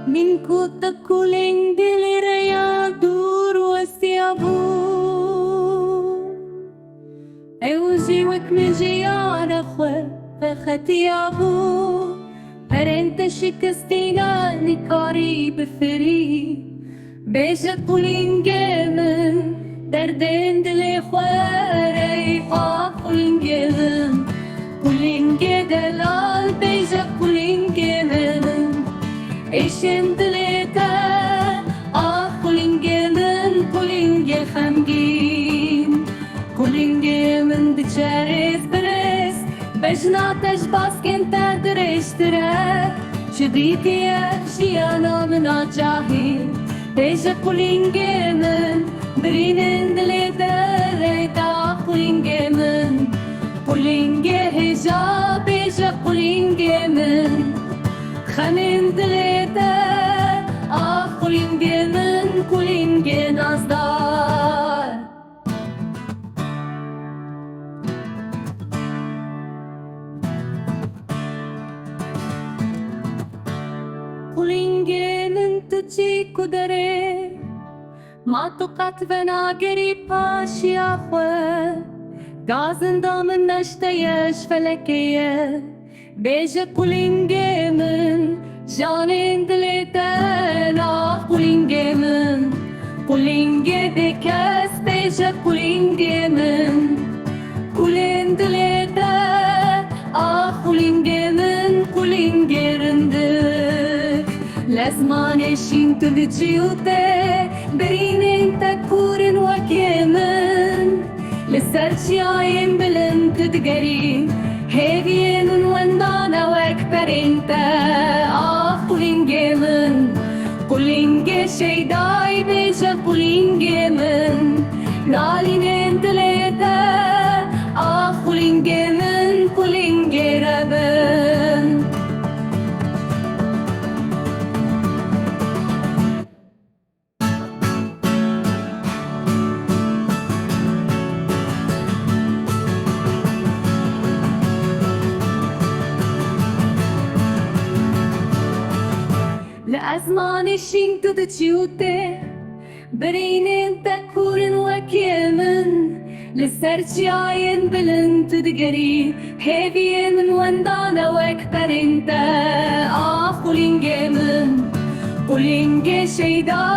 من kota kuling diliraya dur wasiabu اوزي وكمجي على خير فختيابو أرنت شكستينا نكاري بفري بيجا كولين جيمن دردين دلي خواري كولين جيمن كولين جدلال بيجا كولين جيمن إيشن دليتا كولين جيمن كولين جي خمجين كولين جيمن دجاريز بريس بجناتش باسكن تدريش تراك شديتي أشيانا من الجاهل بيجا كولين جيمن برينن دليتا ريتا كولين جيمن كولين جي هجا بيجا كولين جيمن خانين دليتا كولين جيمن كولين جي نازدار Kulingen tuci kudere Matukat venageri paşya khwe Gazın damın neşteyeş felekeye Beje kulingemin Janin dileten kulingemin Kulinge dekes beje kulingemin Kulin dileten kulingemin kulingerinde لازمان شين تدجيوته برينين تكورن وكيمن لسرشياين بلن تدقرين هيفين وندانا وكبرينتا كولين جيمن كولين جي شيداي بيجا كولين جيمن نالين تليتا كولين جيمن كولين جيرابن لأزمان الشين تدجيوته برينين تكورن وكيمن لسرشياين بلن تدقري هيفين من وندانا وكبرينتا كولين جيمن كولين جي شيداي